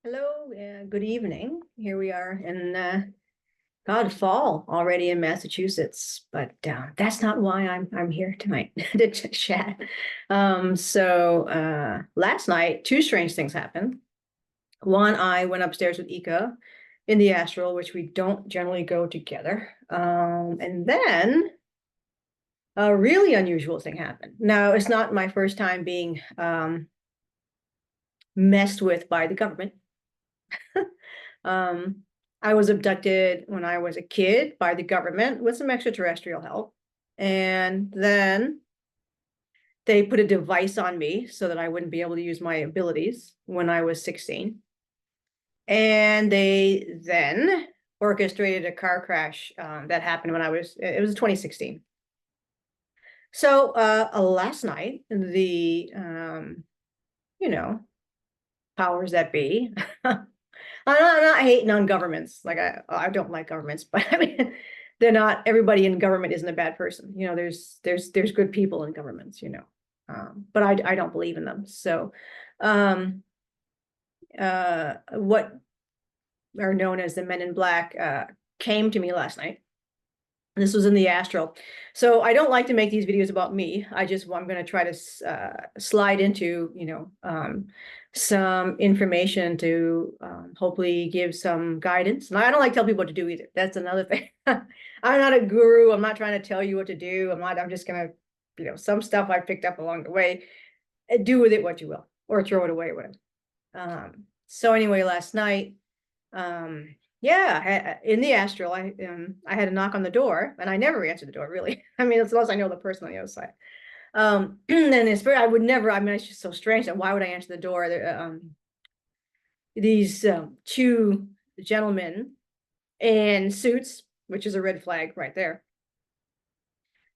Hello, good evening. Here we are in God, fall already in Massachusetts, but that's not why I'm here tonight to chat. Last night, two strange things happened. One, I went upstairs with Ika in the astral, which we don't generally go together. And then a really unusual thing happened. Now, it's not my first time being messed with by the government. Um, I was abducted when I was a kid by the government with some extraterrestrial help. And then they put a device on me so that I wouldn't be able to use my abilities when I was 16. And they then orchestrated a car crash that happened when it was 2016. So last night, you know, powers that be, I'm not hating on governments. Like I don't like governments, but I mean, they're not. Everybody in government isn't a bad person. There's good people in governments. But I don't believe in them. So, what are known as the Men in Black came to me last night. This was in the astral. So I don't like to make these videos about me. I'm going to try to slide into, some information to hopefully give some guidance. And I don't like to tell people what to do either. That's another thing. I'm not a guru. I'm not trying to tell you what to do. I'm just going to, some stuff I picked up along the way, do with it what you will, or throw it away, whatever. So anyway, last night, yeah, in the astral, I had a knock on the door, and I never answered the door, really. I mean, unless I know the person on the other side. And in spirit, I would never. I mean, it's just so strange that why would I answer the door? These two gentlemen in suits, which is a red flag right there.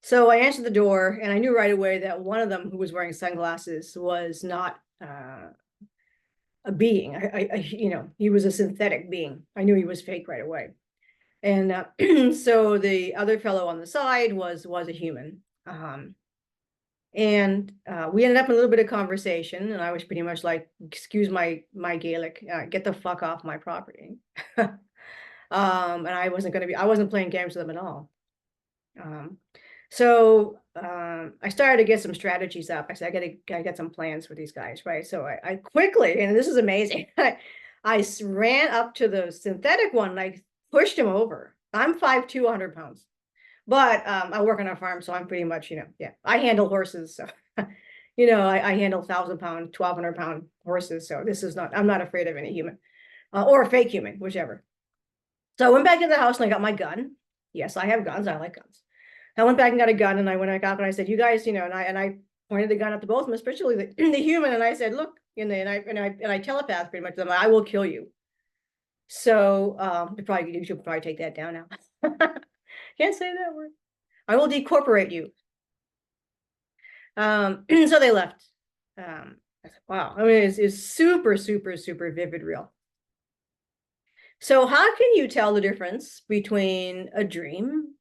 So I answered the door, and I knew right away that one of them, who was wearing sunglasses, was not a being. He was a synthetic being. I knew he was fake right away. And so the other fellow on the side was a human. And we ended up in a little bit of conversation, and I was pretty much like, excuse my Gaelic, get the fuck off my property. And I wasn't playing games with them at all. So I started to get some strategies up. I said, I gotta get some plans for these guys, right? So I quickly, and this is amazing, I ran up to the synthetic one and I pushed him over. I'm 5'2", 100 pounds. But I work on a farm, so I'm pretty much, yeah, I handle horses. So, I handle 1,000-pound, 1,200-pound horses. So I'm not afraid of any human or a fake human, whichever. So I went back to the house and I got my gun. Yes, I have guns. I like guns. I went back and got a gun, and I went back and I said, you guys, and I pointed the gun at the both of them, especially the human, and I said, look, and I telepathed pretty much to them, I will kill you. So you should probably take that down now. Can't say that word. I will decorporate you. So they left. I said, wow. I mean, it's super, super, super vivid, real. So how can you tell the difference between a dream,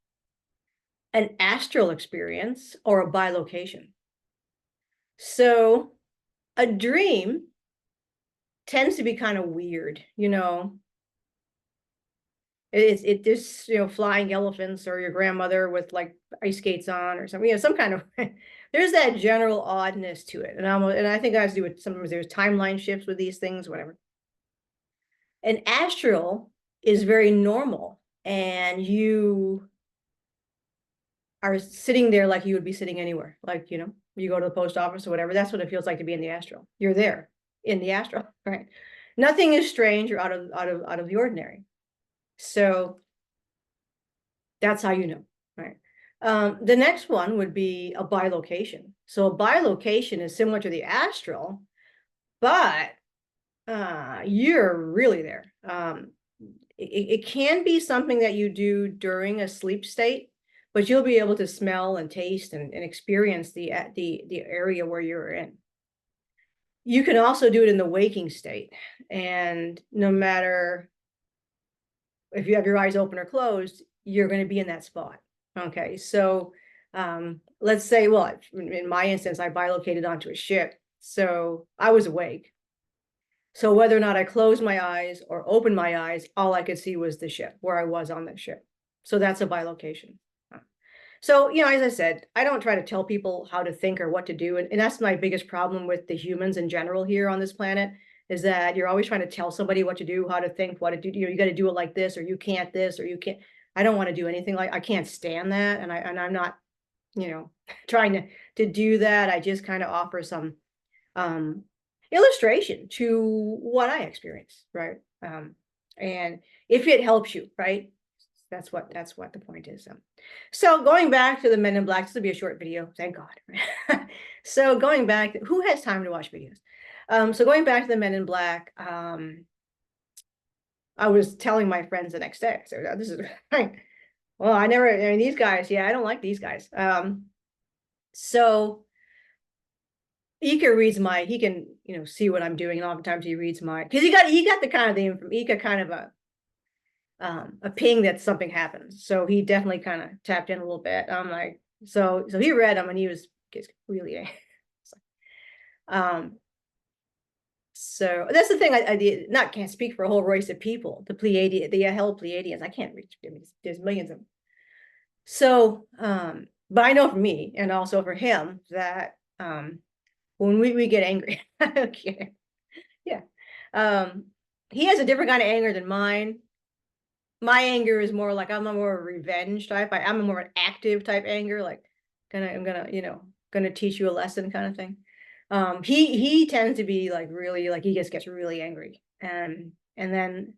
an astral experience, or a bilocation? So a dream tends to be kind of weird, It's just, flying elephants, or your grandmother with like ice skates on or something, some kind of, there's that general oddness to it. And I think it has to do with sometimes there's timeline shifts with these things, whatever. An astral is very normal, and you are sitting there like you would be sitting anywhere. Like, you go to the post office or whatever. That's what it feels like to be in the astral. You're there in the astral, right? Nothing is strange or out of the ordinary. So that's how you know, right? The next one would be a bilocation. So a bilocation is similar to the astral, but you're really there. It can be something that you do during a sleep state, but you'll be able to smell and taste and experience the area where you're in. You can also do it in the waking state, and no matter if you have your eyes open or closed, you're going to be in that spot. Okay, so let's say, well, in my instance, I bilocated onto a ship, so I was awake. So whether or not I closed my eyes or opened my eyes, all I could see was the ship, where I was on the ship. So that's a bilocation. So, as I said, I don't try to tell people how to think or what to do. And that's my biggest problem with the humans in general here on this planet, is that you're always trying to tell somebody what to do, how to think, what to do. You got to do it like this, or you can't this, or you can't. I don't want to do anything I can't stand that. And I'm not, trying to do that. I just kind of offer some illustration to what I experience, right? And if it helps you, right? That's what the point is. So going back to the Men in Black, this will be a short video, thank God. So going back, who has time to watch videos? So going back to the Men in Black, I was telling my friends the next day, so this is well, I mean, these guys, yeah, I don't like these guys. So Ika reads he can, see what I'm doing, and oftentimes he reads because he got the kind of Ika kind of a ping that something happens. So he definitely kind of tapped in a little bit. I'm like, so he read them and he was really so that's the thing. I not can't speak for a whole race of people. The hell Pleiadians, I can't reach. I mean, there's millions of them. So but I know for me and also for him that when we get angry, okay, yeah, he has a different kind of anger than mine. My anger is more like I'm a more revenge type. I'm a more active type anger, like I'm gonna teach you a lesson kind of thing. He tends to be like really like he just gets really angry, and then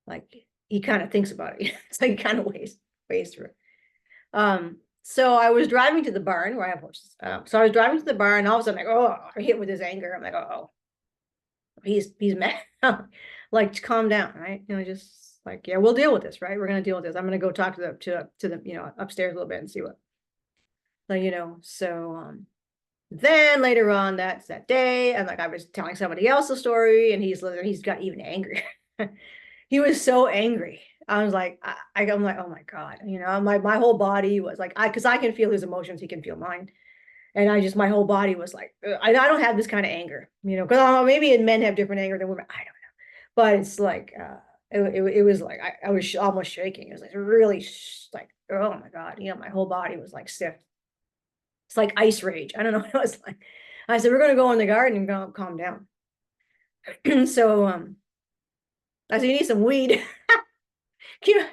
like he kind of thinks about it. It's like he kind of weighs through it. So I was driving to the barn where I have horses. So I was driving to the barn, and all of a sudden, like, oh, I hit with his anger. I'm like, oh, he's mad. Like, calm down, right? Just like, yeah, we'll deal with this, right? We're gonna deal with this. I'm gonna go talk to the upstairs a little bit and see what, so then later on that day, and like I was telling somebody else a story, and he's got even angry. He was so angry. I was like, I'm like, oh my God, my whole body was like, because I can feel his emotions, he can feel mine. And my whole body was like, I don't have this kind of anger, because maybe men have different anger than women. I don't know. But it's like, it was like, I was almost shaking. It was like really like, oh my God, my whole body was like stiff. It's like ice rage. I don't know what it was like. I said, we're going to go in the garden and calm down. So, I said, you need some weed. Yeah,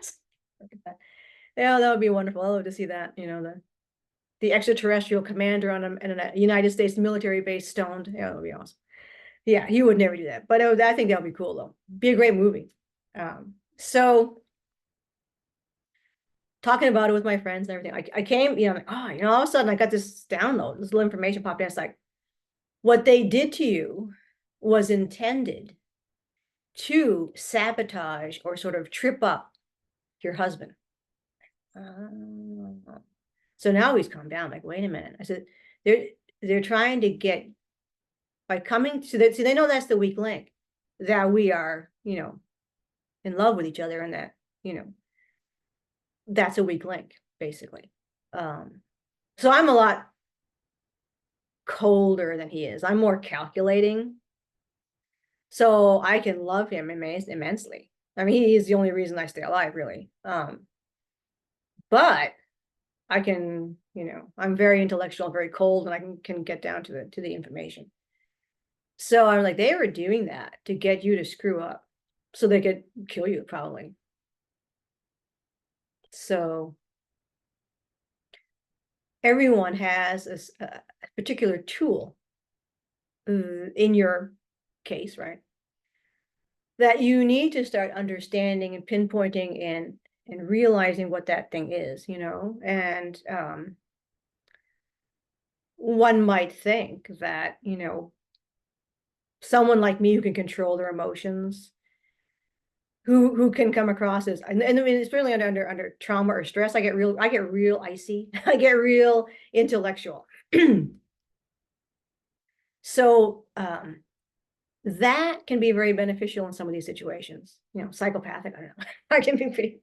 that would be wonderful. I love to see that, the extraterrestrial commander on a United States military base stoned. Yeah, that would be awesome. Yeah, he would never do that. But I think that would be cool, though. Be a great movie. So talking about it with my friends and everything, I came, like, oh, all of a sudden I got this download, this little information popped in. It's like, what they did to you was intended to sabotage or sort of trip up your husband. So now he's calmed down. Like, wait a minute. I said, they're trying to get, by coming to that, see, they know that's the weak link, that we are, in love with each other, and that, that's a weak link, basically. So I'm a lot colder than he is. I'm more calculating. So I can love him immensely. I mean, he is the only reason I stay alive, really. But I can, I'm very intellectual, very cold, and I can get down to the information. So I'm like, they were doing that to get you to screw up so they could kill you, probably. So everyone has a particular tool in your case, right? That you need to start understanding and pinpointing and realizing what that thing is, and one might think that, someone like me who can control their emotions, who can come across as, and I mean, it's really under trauma or stress, I get real icy. I get real intellectual. So that can be very beneficial in some of these situations. Psychopathic, I don't know. I can be pretty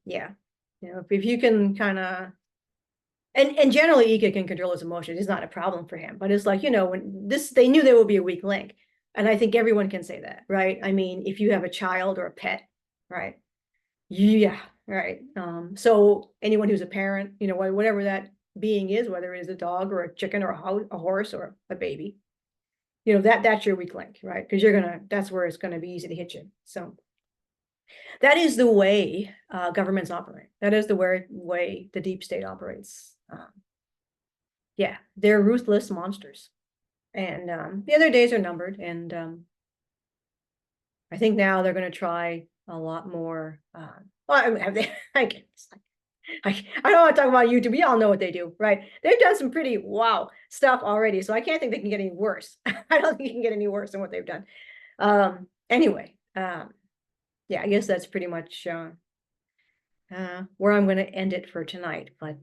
yeah, if you can kind of, And generally Ika can control his emotions. It's not a problem for him. But it's like, when they knew there would be a weak link. And I think everyone can say that, right? I mean, if you have a child or a pet, right? Yeah, right. So anyone who's a parent, whatever that being is, whether it is a dog or a chicken or a horse or a baby, that's your weak link, right? Because that's where it's gonna be easy to hit you. So that is the way governments operate. That is the way the deep state operates. Yeah, they're ruthless monsters, and the other days are numbered. And I think now they're going to try a lot more. Well, I mean, have they? I don't want to talk about YouTube. We all know what they do, right? They've done some pretty wow stuff already, so I can't think they can get any worse. I don't think it can get any worse than what they've done. Anyway, yeah, I guess that's pretty much where I'm going to end it for tonight. But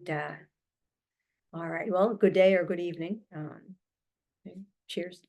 all right, well, good day or good evening. Cheers.